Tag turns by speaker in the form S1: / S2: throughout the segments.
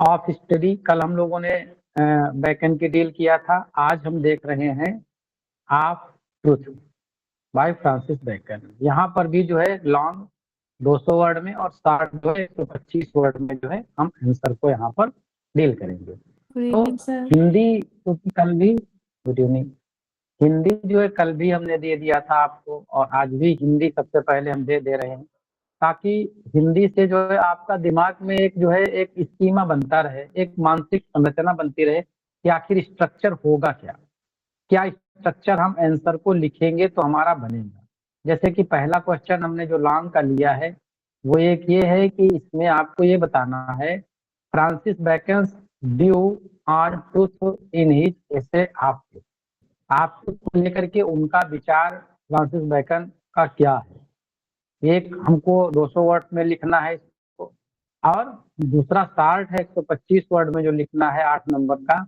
S1: Of study कल हम लोगों ने बैकएंड की डील किया था। आज हम देख रहे हैं of truth bye Francis bacon. यहाँ पर भी जो है लॉन्ग 200 वर्ड में और शॉर्ट जो है 125 वर्ड में जो है हम आंसर को यहाँ पर डील करेंगे।
S2: गुड
S1: तो
S2: इवनिंग सर।
S1: हिंदी क्योंकि कल भी गुड इवनिंग। हिंदी जो है कल भी हमने दे दिया था आपको और आज भी हिंदी सबसे पहले हम दे रहे हैं, ताकि हिंदी से जो है आपका दिमाग में एक जो है एक स्कीमा बनता रहे, एक मानसिक संरचना बनती रहे कि आखिर स्ट्रक्चर होगा क्या, क्या स्ट्रक्चर हम आंसर को लिखेंगे तो हमारा बनेगा। जैसे कि पहला क्वेश्चन हमने जो लॉन्ग का लिया है वो एक ये है कि इसमें आपको ये बताना है Francis bacon due on truth in his एसे आपको लेकर के उनका विचार फ्रांसिस बैकन का क्या है। एक हमको 200 वर्ड में लिखना है इसको और दूसरा शार्ट है 125 वर्ड में जो लिखना है 8 नंबर का।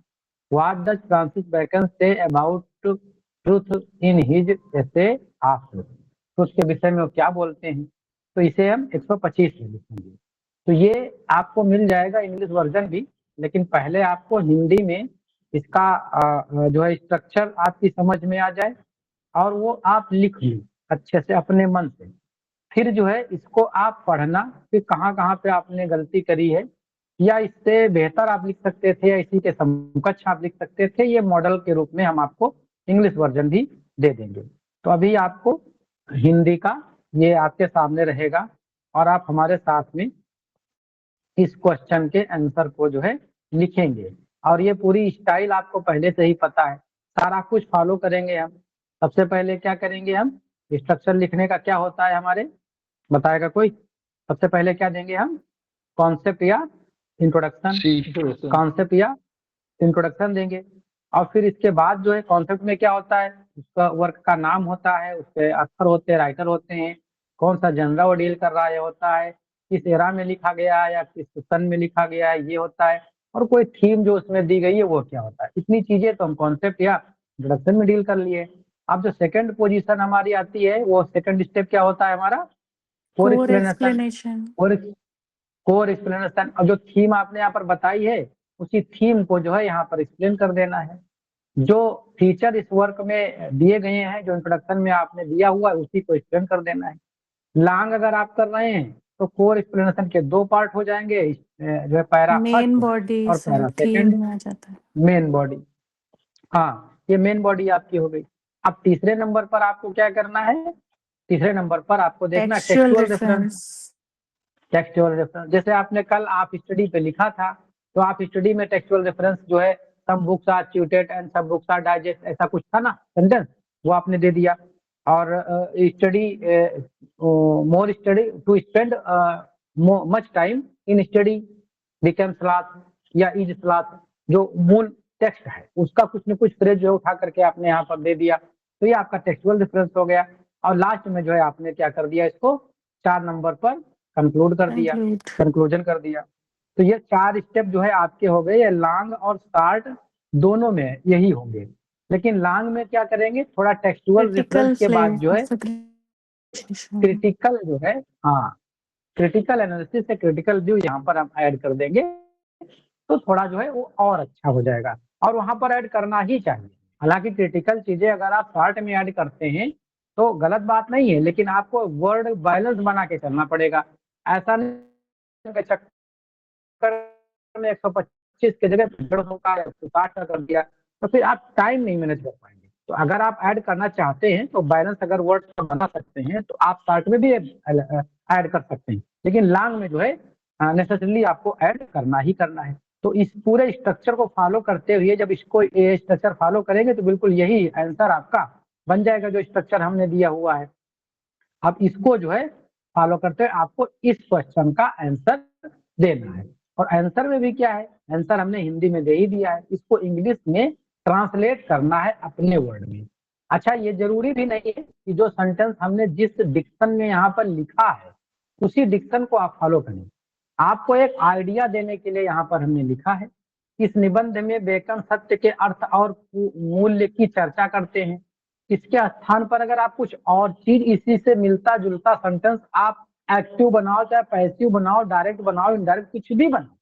S1: What does Francis bacon say about truth in his essay of truth, तो उसके विषय में वो क्या बोलते हैं, तो इसे हम 125 में लिखेंगे। तो ये आपको मिल जाएगा इंग्लिश वर्जन भी, लेकिन पहले आपको हिंदी में इसका जो है स्ट्रक्चर आपकी समझ में आ जाए और वो आप लिख ली अच्छे से अपने मन से। फिर जो है इसको आप पढ़ना कि कहाँ कहाँ पे आपने गलती करी है, या इससे बेहतर आप लिख सकते थे या इसी के समकक्ष आप लिख सकते थे। ये मॉडल के रूप में हम आपको इंग्लिश वर्जन भी दे देंगे। तो अभी आपको हिंदी का ये आपके सामने रहेगा और आप हमारे साथ में इस क्वेश्चन के आंसर को जो है लिखेंगे। और ये पूरी स्टाइल आपको पहले से ही पता है, सारा कुछ फॉलो करेंगे हम। सबसे पहले क्या करेंगे, हम स्ट्रक्चर लिखने का क्या होता है हमारे, बताएगा कोई? सबसे पहले क्या देंगे हम, कॉन्सेप्ट या इंट्रोडक्शन, कॉन्सेप्ट या इंट्रोडक्शन देंगे। और फिर इसके बाद जो है कॉन्सेप्ट में क्या होता है, उसका वर्क का नाम होता है, उसके अक्षर होते हैं, राइटर होते हैं, कौन सा जनरा वो डील कर रहा है होता है, किस एरा में लिखा गया है या किस सन में लिखा गया है ये होता है, और कोई थीम जो उसमें दी गई है वो क्या होता है। इतनी चीजें तो हम कॉन्सेप्ट या इंट्रोडक्शन में डील कर लिए। अब जो सेकंड पोजीशन हमारी आती है वो सेकंड स्टेप क्या होता है हमारा, कोर एक्सप्लेनेशन। Core explanation. अब जो थीम आपने यहाँ पर बताई है उसी थीम को जो है यहाँ पर एक्सप्लेन कर देना है। जो फीचर इस वर्क में दिए गए हैं, जो इंट्रोडक्शन में आपने दिया हुआ है उसी को एक्सप्लेन कर देना है। लॉन्ग अगर आप कर रहे हैं तो कोर एक्सप्लेनेशन के 2 पार्ट हो जाएंगे, जो है पैरा
S2: मेन बॉडी
S1: और पैरा सेकंड
S2: में आ जाता है।
S1: मेन बॉडी, हाँ ये मेन बॉडी आपकी हो गई। अब तीसरे नंबर पर आपको क्या करना है, तीसरे नंबर पर आपको देखना टेक्सचुअल रेफरेंस। टेक्सचुअल रेफरेंस जैसे आपने कल आप स्टडी पे लिखा था, तो आप स्टडी में टेक्सचुअल रेफरेंस जो है some books are chewed and some books are digest, ऐसा कुछ था ना सेंटेंस, वो आपने दे दिया। और study more study to spend much time in study become sloth या इज स्लॉथ, जो मूल टेक्स्ट है उसका कुछ न कुछ फ्रेज जो है उठा करके आपने यहाँ पर दे दिया, तो ये आपका टेक्सचुअल रेफरेंस हो गया। और लास्ट में जो है आपने क्या कर दिया, इसको 4 नंबर पर कंक्लूड कर दिया, कंक्लूजन कर दिया। तो ये 4 स्टेप जो है आपके हो गए। ये लॉन्ग और शॉर्ट दोनों में यही होंगे, लेकिन लॉन्ग में क्या करेंगे, थोड़ा टेक्सचुअल रेफरेंस के बाद जो है क्रिटिकल जो है, हाँ क्रिटिकल एनालिसिस से क्रिटिकल व्यू यहाँ पर हम ऐड कर देंगे, तो थोड़ा जो है वो और अच्छा हो जाएगा। और वहां पर ऐड करना ही चाहिए। हालांकि क्रिटिकल चीजें अगर आप शॉर्ट में ऐड करते हैं तो गलत बात नहीं है, लेकिन आपको वर्ड बैलेंस बना के चलना पड़ेगा। ऐसा नहीं चक्कर में 125 की जगह 150 का 160 का कर दिया तो फिर आप टाइम नहीं मैनेज कर पाएंगे। तो अगर आप ऐड करना चाहते हैं तो बैलेंस अगर वर्ड का बना सकते हैं तो आप शॉर्ट में भी ऐड कर सकते हैं, लेकिन लॉन्ग में जो है नेसेसरली आपको ऐड करना ही करना है। तो इस पूरे स्ट्रक्चर को फॉलो करते हुए जब इसको ये स्ट्रक्चर फॉलो करेंगे तो बिल्कुल यही आंसर आपका बन जाएगा जो स्ट्रक्चर हमने दिया हुआ है। अब इसको जो है फॉलो करते हुए आपको इस क्वेश्चन का आंसर देना है। और आंसर में भी क्या है, आंसर हमने हिंदी में दे ही दिया है, इसको इंग्लिश में ट्रांसलेट करना है अपने वर्ड में। अच्छा ये जरूरी भी नहीं है कि जो सेंटेंस हमने जिस डिक्शन में यहाँ पर लिखा है उसी डिक्शन को आप फॉलो करें। आपको एक आइडिया देने के लिए यहाँ पर हमने लिखा है, इस निबंध में बेकन सत्य के अर्थ और मूल्य की चर्चा करते हैं। इसके स्थान पर अगर आप कुछ और चीज इसी से मिलता जुलता सेंटेंस आप एक्टिव बनाओ चाहे पैसिव बनाओ, डायरेक्ट बनाओ, इनडायरेक्ट कुछ भी बनाओ,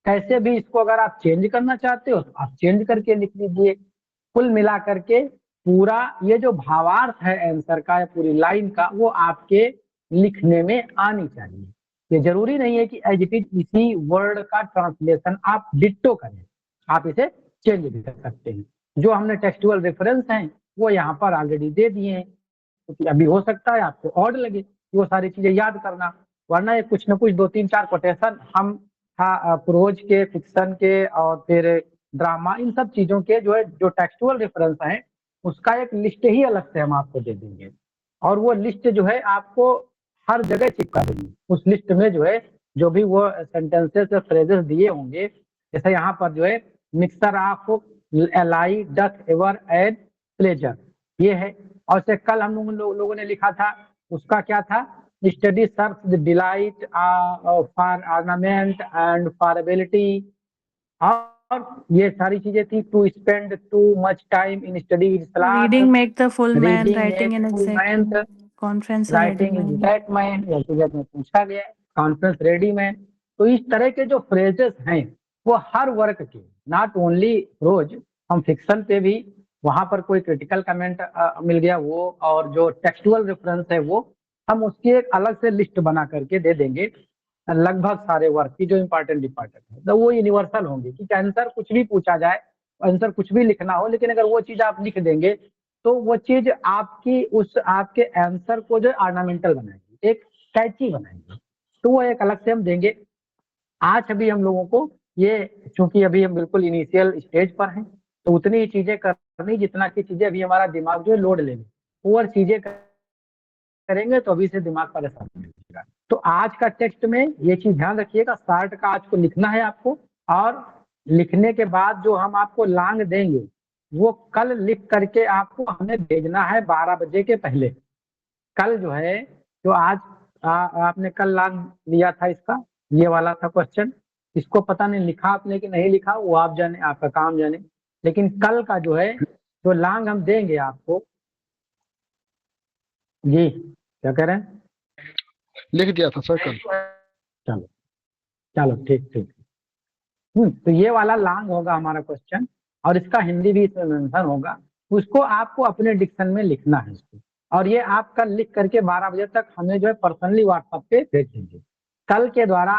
S1: कैसे भी इसको अगर आप चेंज करना चाहते हो तो आप चेंज करके लिख लीजिए। कुल मिला करके पूरा ये जो भावार्थ है आंसर का या पूरी लाइन का वो आपके लिखने में आनी चाहिए। ये जरूरी नहीं है कि एज इट इज इसी वर्ड का ट्रांसलेशन आप डिट्टो करें, आप इसे चेंज भी कर सकते हैं। जो हमने टेक्सचुअल रेफरेंस हैं वो यहाँ पर ऑलरेडी दे दिए हैं, क्योंकि अभी हो सकता है आपको ऑड लगे वो सारी चीजें याद करना, वरना ये कुछ न कुछ 2-3-4 कोटेशन हम प्रोज के, फिक्शन के और फिर ड्रामा, इन सब चीजों के जो है जो टेक्सचुअल रेफरेंस हैं उसका एक लिस्ट ही अलग से हम आपको दे देंगे, और वो लिस्ट जो है आपको हर जगह चिपका देंगे। उस लिस्ट में जो है जो भी वो सेंटेंसेस या फ्रेजेस दिए होंगे, जैसे यहाँ पर जो है mixer of ally doth ever and pleasure, ये है। और से कल हम लोगों ने लिखा था, उसका क्या था, study serves the delight for ornament and for ability, और ये सारी चीजें थी। To spend too much time in study is sloth,
S2: Reading make the full man,
S1: reading
S2: writing
S1: make
S2: an
S1: full
S2: exact
S1: man,
S2: man, conference a ready
S1: writing is
S2: man.
S1: That man, या जब में पूछा गया कॉन्फ्रेंस रेडी मैन। तो इस तरह के जो फ्रेजेस हैं वो हर वर्क के, नॉट ओनली रोज, हम फिक्शन पे भी वहां पर कोई क्रिटिकल कमेंट मिल गया वो, और जो टेक्सचुअल रेफरेंस है वो हम उसकी एक अलग से लिस्ट बना करके दे देंगे। लगभग सारे वर्क की जो इंपॉर्टेंट है तो वो यूनिवर्सल होंगे, कि आंसर कुछ भी पूछा जाए, आंसर कुछ भी लिखना हो, लेकिन अगर वो चीज आप लिख देंगे तो वो चीज आपकी उस आपके आंसर को जो ऑर्नामेंटल बनाएगी, एक कैची बनाएगी, तो वो एक अलग से हम देंगे। आज अभी हम लोगों को ये, चूंकि अभी हम बिल्कुल इनिशियल स्टेज पर हैं, तो उतनी ही चीजें करनी जितना की चीजें अभी हमारा दिमाग जो है लोड लेंगे, ओवर चीजें करेंगे तो अभी से दिमाग परेशान हो जाएगा। तो आज का टेक्स्ट में ये चीज ध्यान रखिएगा, शार्ट का आज को लिखना है आपको, और लिखने के बाद जो हम आपको लॉन्ग देंगे वो कल लिख करके आपको हमें भेजना है 12 बजे के पहले। कल जो है, जो आज आपने कल लॉन्ग लिया था इसका, ये वाला था क्वेश्चन, इसको पता नहीं लिखा आपने कि नहीं लिखा, वो आप जाने, आपका काम जाने, लेकिन कल का जो है जो लॉन्ग हम देंगे आपको। जी क्या कह रहे हैं?
S3: लिख दिया था सर कल।
S1: चलो चलो ठीक ठीक। तो ये वाला लॉन्ग होगा हमारा क्वेश्चन, और इसका हिंदी भी इसमें मेंशन होगा, उसको आपको अपने डिक्शन में लिखना है इसको, और ये आप कल लिख करके 12 बजे तक हमें जो है पर्सनली व्हाट्सएप पे भेज दीजिए। कल के द्वारा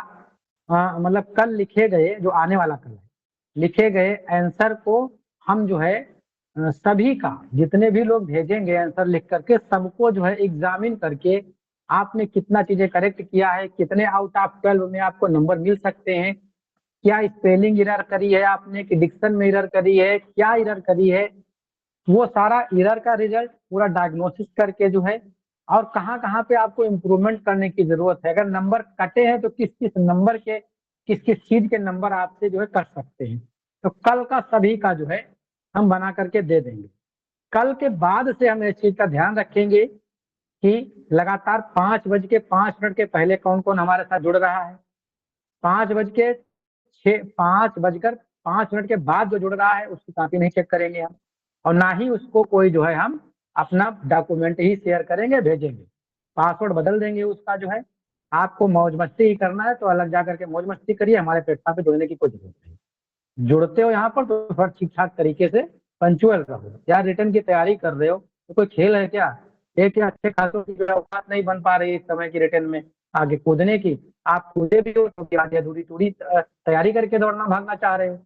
S1: मतलब कल लिखे गए, जो आने वाला कल है, लिखे गए आंसर को हम जो है सभी का, जितने भी लोग भेजेंगे आंसर लिख करके, सबको जो है एग्जामिन करके आपने कितना चीजें करेक्ट किया है, कितने आउट ऑफ 12 में आपको नंबर मिल सकते हैं, क्या स्पेलिंग एरर करी है आपने, कि डिक्शन में एरर करी है, क्या एरर करी है, वो सारा एरर का रिजल्ट पूरा डायग्नोसिस करके जो है, और कहाँ कहाँ पे आपको इम्प्रूवमेंट करने की जरूरत है, अगर नंबर कटे हैं तो किस किस नंबर के, किस किस चीज के नंबर आपसे जो है कट सकते हैं, तो कल का सभी का जो है हम बना करके दे देंगे। कल के बाद से हम इस चीज का ध्यान रखेंगे कि लगातार 5:05 के पहले कौन कौन हमारे साथ जुड़ रहा है, 5:05 के बाद जो जुड़ रहा है उसकी कॉपी नहीं चेक करेंगे हम, और ना ही उसको कोई जो है हम अपना डॉक्यूमेंट ही शेयर करेंगे, भेजेंगे। पासवर्ड बदल देंगे उसका जो है, आपको मौज मस्ती ही करना है तो अलग जा करके मौज मस्ती करिए, हमारे प्लेटफॉर्म पे जुड़ने की कोई जरूरत नहीं। जुड़ते हो यहाँ पर तो फिर ठीक ठाक तरीके से पंचुअल रहो यार, रिटर्न की तैयारी कर रहे हो तो कोई खेल है क्या? एक या अच्छे खासों की जो औकात नहीं बन पा रही इस समय की रिटर्न में आगे कूदने की, आप कूदे भी हो तो आधी अधूरी थोड़ी तैयारी करके दौड़ना भागना चाह रहे हो।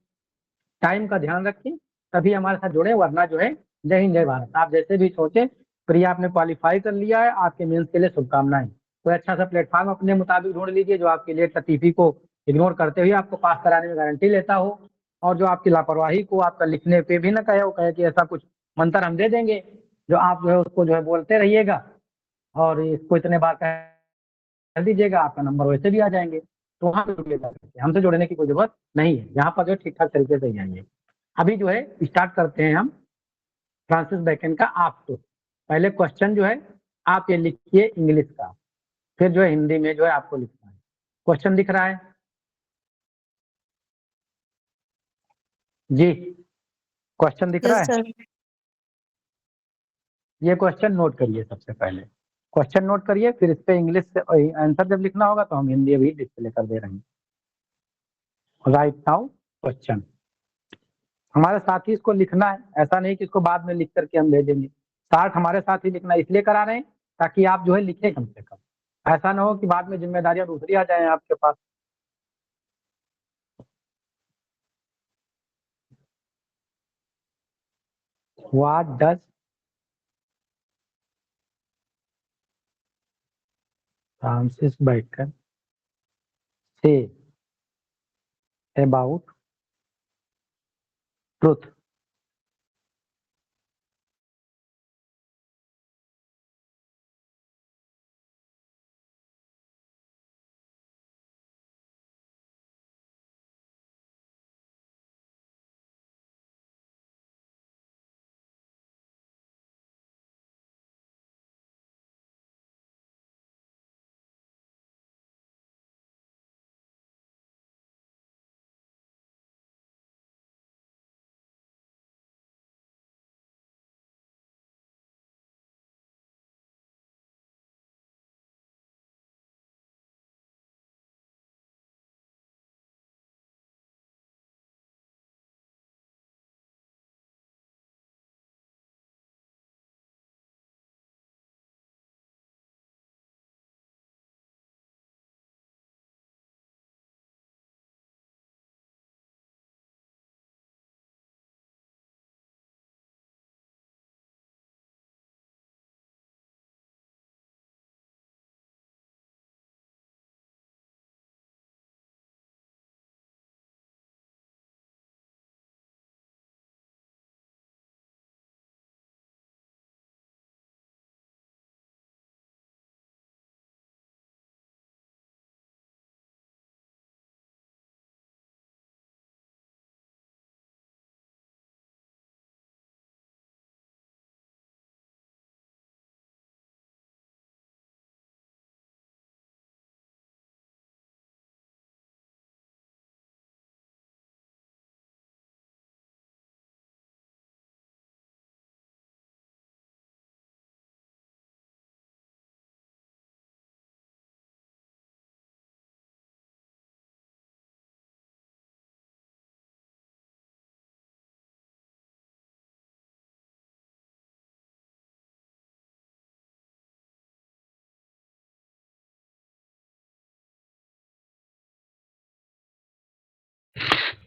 S1: टाइम का ध्यान रखिए, तभी हमारे साथ जुड़े, वरना जो है जय हिंद जय भारत। आप जैसे भी सोचे, प्रिया आपने क्वालिफाई कर लिया है, आपके मेंस के लिए शुभकामनाएं। कोई अच्छा सा प्लेटफॉर्म अपने मुताबिक ढूंढ लीजिए जो आपके लिए टीपी को इग्नोर करते हुए आपको पास कराने में गारंटी लेता हो, और जो आपकी लापरवाही को आपका लिखने पे भी ना कहे, वो कहे कि ऐसा कुछ मंत्र हम दे देंगे, जो आप जो है उसको जो है बोलते रहिएगा और इसको इतने बार कर दीजिएगा, आपका नंबर वैसे भी आ जाएंगे, तो वहाँ पे जुड़िए जाकर हमसे जुड़ने की कोई जरूरत नहीं है, यहाँ पर जो ठीक ठाक तरीके से ही आएंगे। अभी जो है स्टार्ट करते हैं हम फ्रांसिस बेकन का आप तो। पहले क्वेश्चन जो है आप ये लिखिए इंग्लिश का, फिर जो है हिंदी में जो है आपको लिखना है। क्वेश्चन दिख रहा है जी? क्वेश्चन दिख रहा
S2: Yes,
S1: है?
S2: sir.
S1: ये क्वेश्चन नोट करिए सबसे पहले, क्वेश्चन नोट करिए, फिर इस पे इंग्लिश से आंसर जब लिखना होगा तो हम हिंदी भी डिस्प्ले कर दे रहे हैं। Right now question. हमारे साथ ही इसको लिखना है, ऐसा नहीं कि इसको बाद में लिख करके हम भेजेंगे। स्टार्ट हमारे साथ ही लिखना इसलिए करा रहे हैं ताकि आप जो है लिखें कम से कम। ऐसा ना हो कि बाद में जिम्मेदारियां दूसरी आ जाएं आपके पास। What does Francis Bacon say about truth?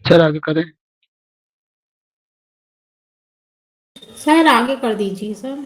S3: Sir आगे करें।
S4: सर आगे कर दीजिए सर।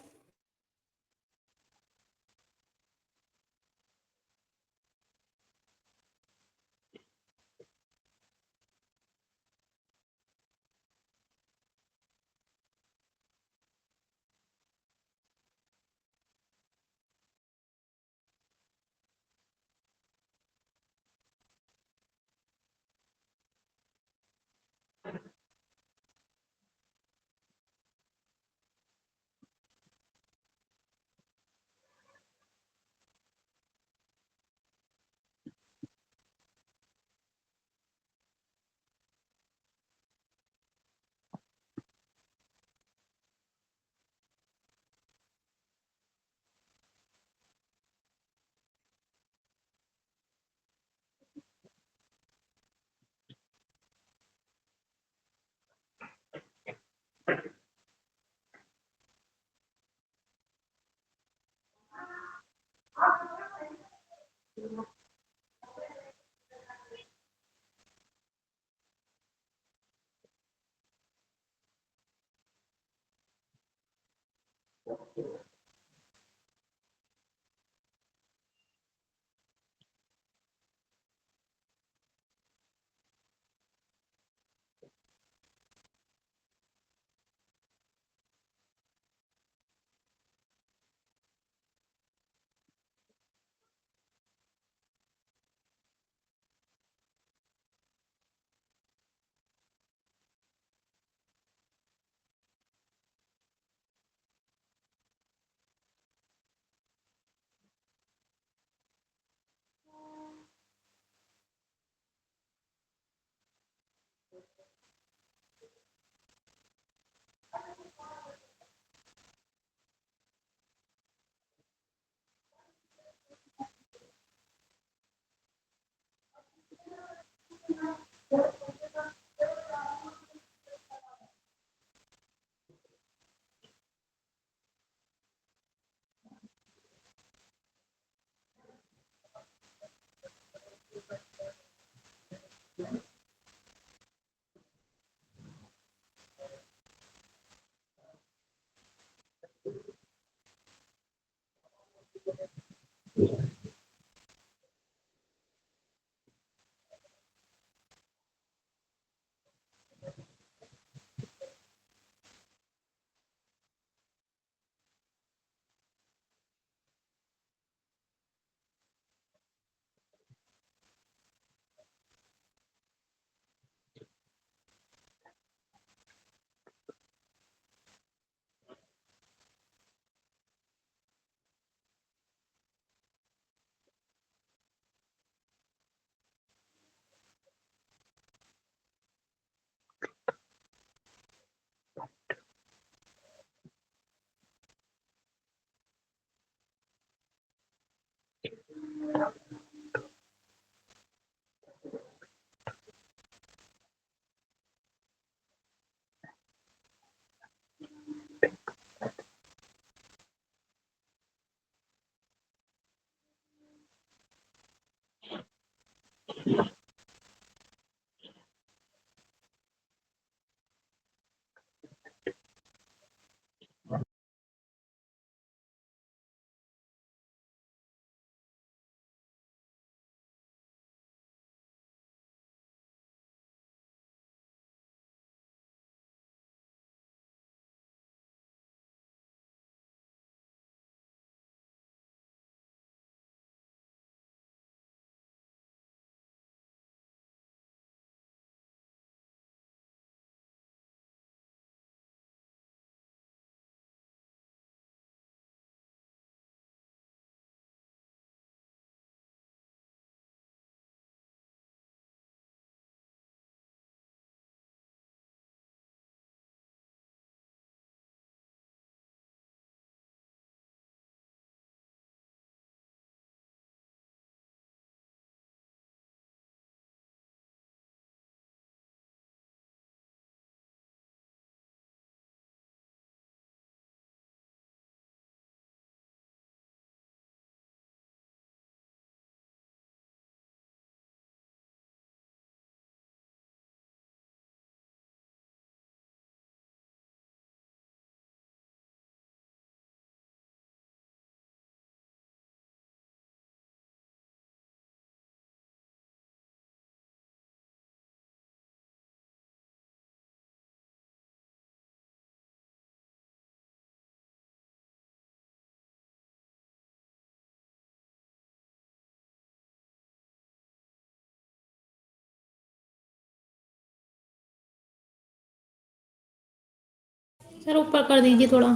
S4: सर ऊपर कर दीजिए थोड़ा।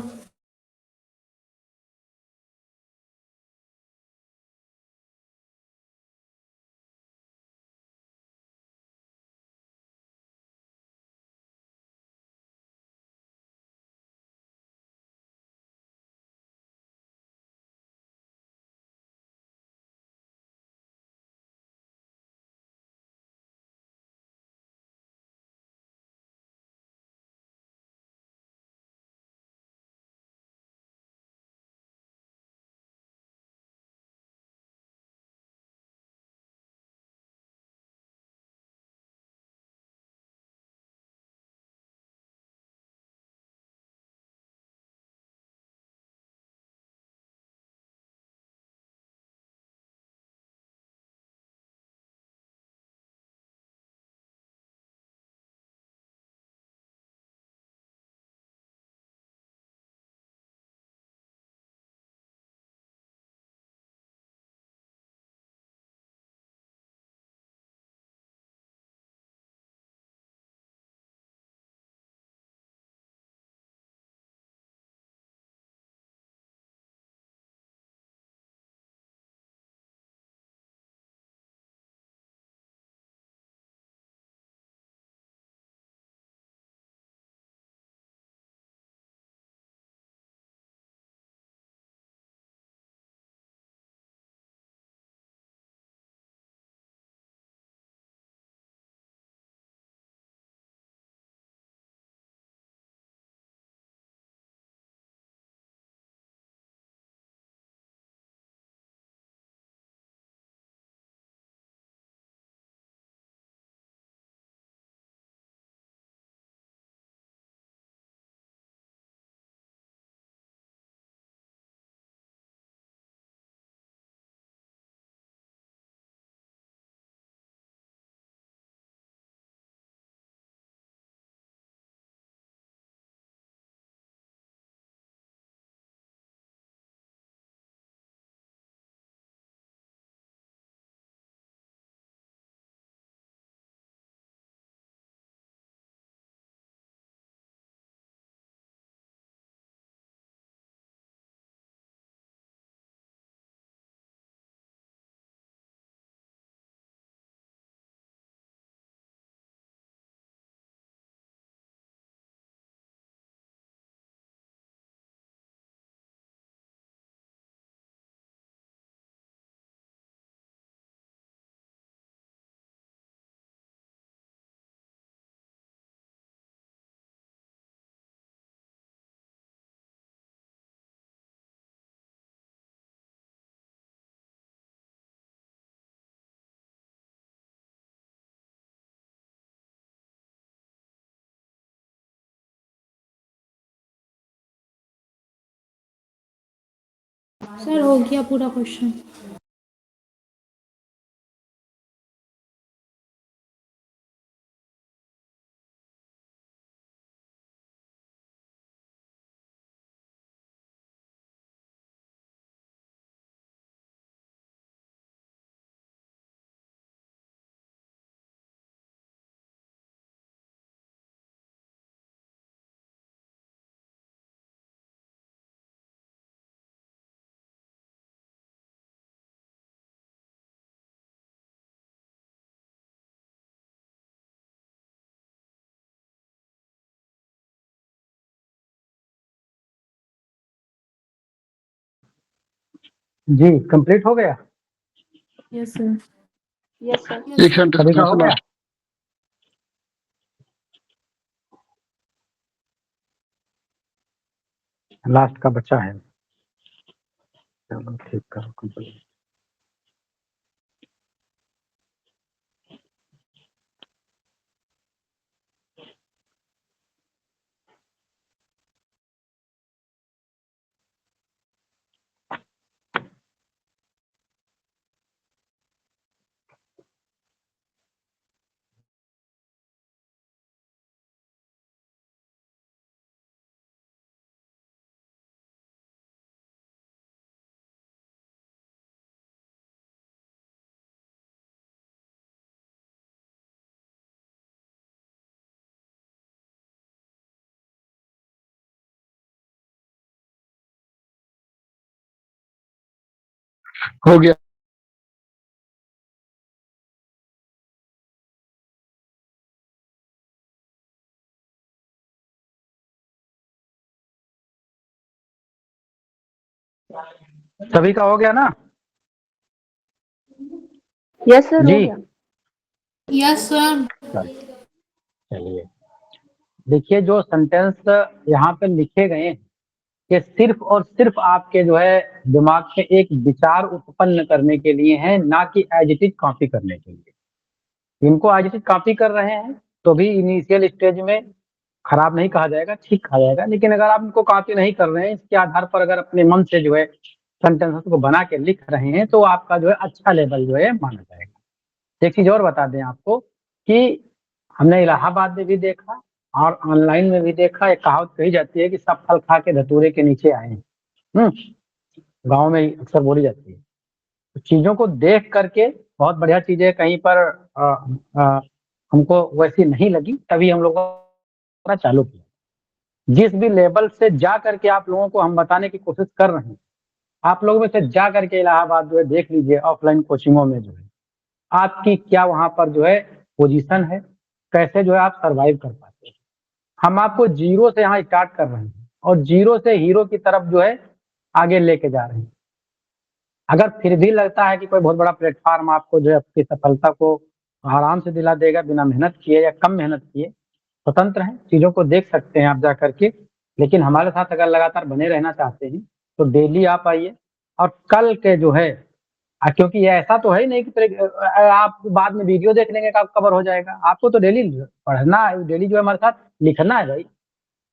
S4: सर हो गया पूरा क्वेश्चन।
S1: जी कंप्लीट हो गया।
S2: Yes, sir.
S3: एक सेंटेंस
S1: सभी का
S3: कहाँ
S1: हो
S3: से
S1: गया।
S3: लास्ट
S1: लास्ट का बच्चा है। चलो ठीक करो कंप्लीट।
S3: हो गया।
S1: सभी का हो गया ना?
S2: यस सर, हो
S1: जी
S2: गया।
S4: Yes sir.
S1: चलिए, देखिए जो सेंटेंस यहाँ पे लिखे गए हैं ये सिर्फ और सिर्फ आपके जो है दिमाग में एक विचार उत्पन्न करने के लिए हैं, ना कि एज इट इज कॉपी करने के लिए। इनको एज इट इज कॉपी कर रहे हैं तो भी इनिशियल स्टेज में खराब नहीं कहा जाएगा, ठीक कहा जाएगा। लेकिन अगर आप इनको कॉपी नहीं कर रहे हैं, इसके आधार पर अगर अपने मन से जो है सेंटेंसेस को बना के लिख रहे हैं तो आपका जो है अच्छा लेवल जो है माना जाएगा। एक चीज और बता दें आपको कि हमने इलाहाबाद में भी देखा और ऑनलाइन में भी देखा, एक कहावत कही जाती है कि सब फल खा के धतूरे के नीचे आए हैं। गाँव में अक्सर बोली जाती है। तो चीजों को देख करके बहुत बढ़िया चीजें कहीं पर अ, अ, हमको वैसी नहीं लगी, तभी हम लोगों ने चालू किया। जिस भी लेवल से जा करके आप लोगों को हम बताने की कोशिश कर रहे हैं, आप लोगों में से जा करके इलाहाबाद जो है देख लीजिए, ऑफलाइन कोचिंगों में जो है आपकी क्या वहां पर जो है पोजीशन है, कैसे जो है आप सरवाइव कर पाते हैं। हम आपको जीरो से यहाँ स्टार्ट कर रहे हैं और जीरो से हीरो की तरफ जो है आगे लेके जा रहे हैं। अगर फिर भी लगता है कि कोई बहुत बड़ा प्लेटफॉर्म आपको जो है आपकी सफलता को आराम से दिला देगा बिना मेहनत किए या कम मेहनत किए, स्वतंत्र हैं, चीज़ों को देख सकते हैं आप जा करके। लेकिन हमारे साथ अगर लगातार बने रहना चाहते हैं तो डेली आप आइए। और कल के जो है क्योंकि ये ऐसा तो है ही नहीं कि आप बाद में वीडियो देख लेंगे का कवर हो जाएगा। आपको तो डेली पढ़ना है, डेली जो है हमारे साथ लिखना है भाई।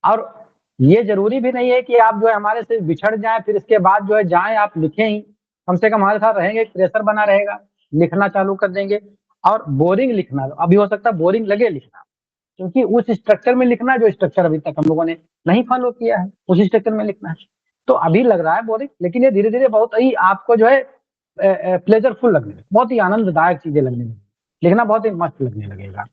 S1: और ये ज़रूरी भी नहीं है कि आप जो है हमारे से बिछड़ जाएँ, फिर इसके बाद जो है जाएँ आप लिखें ही। कम से कम हमारे साथ रहेंगे, एक प्रेशर बना रहेगा, लिखना चालू कर देंगे। और बोरिंग लिखना, अभी हो सकता है बोरिंग लगे लिखना, क्योंकि उस स्ट्रक्चर में लिखना है जो स्ट्रक्चर अभी तक हम लोगों ने नहीं फॉलो किया है, उस स्ट्रक्चर में लिखना है। तो अभी लग रहा है बोरिंग, लेकिन ये धीरे-धीरे बहुत ही आपको जो है प्लेजरफुल लगने लगेगा, बहुत ही आनंददायक चीज़ें लगने लगेगी, लिखना बहुत ही मस्त लगने लगेगा।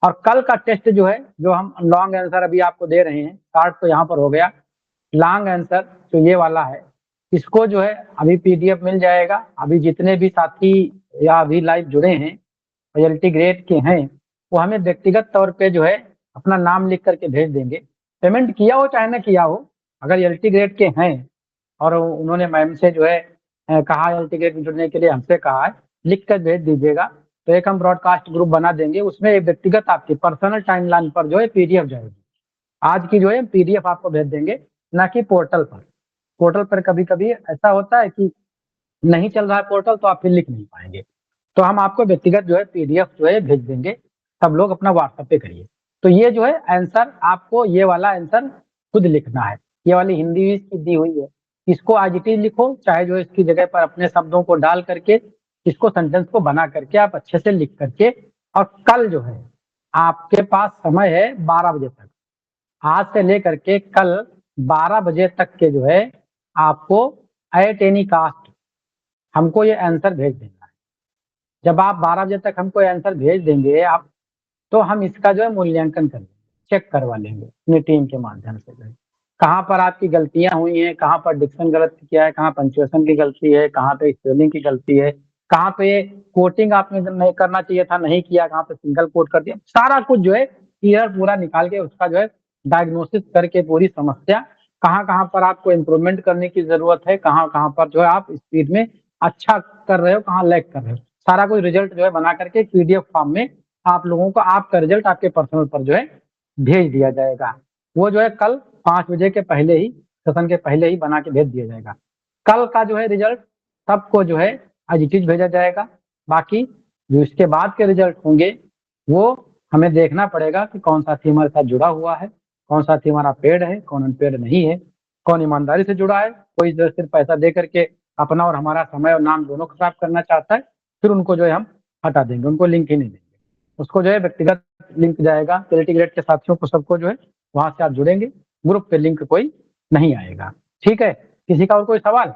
S1: और कल का टेस्ट जो है, जो हम लॉन्ग आंसर अभी आपको दे रहे हैं, शार्ट तो यहाँ पर हो गया, लॉन्ग आंसर जो ये वाला है, इसको जो है अभी पीडीएफ मिल जाएगा। अभी जितने भी साथी या अभी लाइव जुड़े हैं रियलिटी ग्रेड के हैं, वो हमें व्यक्तिगत तौर पे जो है अपना नाम लिख करके भेज देंगे। पेमेंट किया हो चाहे ना किया हो, अगर रियलिटी ग्रेड के हैं और उन्होंने मैम से जो है कहा रियलिटी ग्रेड में जुड़ने के लिए हमसे कहा है, लिख कर भेज दीजिएगा। तो एक हम ब्रॉडकास्ट ग्रुप बना देंगे, उसमें एक व्यक्तिगत आपकी पर्सनल टाइमलाइन पर जो है पीडीएफ जाएगी। आज की जो है पीडीएफ आपको भेज देंगे, ना कि पोर्टल पर। पोर्टल पर कभी-कभी ऐसा होता है कि नहीं चल रहा है पोर्टल, तो आप फिर लिख नहीं पाएँगे। तो हम आपको व्यक्तिगत जो है पीडीएफ जो है भेज देंगे, सब लोग अपना व्हाट्सएप पे करिए। तो ये जो है आंसर आपको ये वाला आंसर खुद लिखना है। ये वाली हिंदी इसकी दी हुई है, इसको एज़ इट इज़ लिखो, चाहे जो है इसकी जगह पर अपने शब्दों को डाल करके इसको सेंटेंस को बना करके आप अच्छे से लिख करके, और कल जो है आपके पास समय है 12 बजे तक। आज से लेकर के कल 12 बजे तक के जो है आपको एट एनी कॉस्ट हमको ये आंसर भेज देना है। जब आप 12 बजे तक हमको आंसर भेज देंगे आप, तो हम इसका जो है मूल्यांकन करेंगे, चेक करवा लेंगे अपनी टीम के माध्यम से जो है। कहाँ पर आपकी गलतियाँ हुई हैं, कहाँ पर डिक्शन गलत किया है, कहाँ पंक्चुएशन की गलती है, कहाँ पे स्पेलिंग की गलती है, कहाँ पे कोटिंग आपने नहीं करना चाहिए था नहीं किया, कहाँ पे सिंगल कोट कर दिया। सारा कुछ जो है क्लियर पूरा निकाल के उसका जो है डायग्नोसिस करके पूरी समस्या कहाँ-कहाँ पर आपको इम्प्रूवमेंट करने की ज़रूरत है, कहाँ-कहाँ पर जो है आप स्पीड में अच्छा कर रहे हो, कहाँ लैग कर रहे हो। सारा कुछ रिजल्ट जो है बना करके पीडीएफ फॉर्म में आप लोगों को आपका रिजल्ट आपके पर्सनल पर जो है भेज दिया जाएगा। वो जो है कल 5 बजे के पहले ही, सेशन के पहले ही बना के भेज दिया जाएगा। कल का जो है रिजल्ट सबको जो है एज़ इट इज़ भेजा जाएगा। बाकी जो इसके बाद के रिजल्ट होंगे, वो हमें देखना पड़ेगा कि कौन साथी हमारे साथ जुड़ा हुआ है, कौन साथी हमारा पेड है, कौन अनपेड नहीं है, कौन ईमानदारी से जुड़ा है, कोई जो सिर्फ पैसा दे करके अपना और हमारा समय और नाम दोनों खराब करना चाहता है, फिर उनको जो है हम हटा देंगे, उनको लिंक ही नहीं देंगे। उसको जो है व्यक्तिगत लिंक जाएगा, रियलिटी ग्रेड के साथियों को सबको जो है वहाँ से आप जुड़ेंगे, ग्रुप पे लिंक कोई नहीं आएगा। ठीक है? किसी का और कोई सवाल?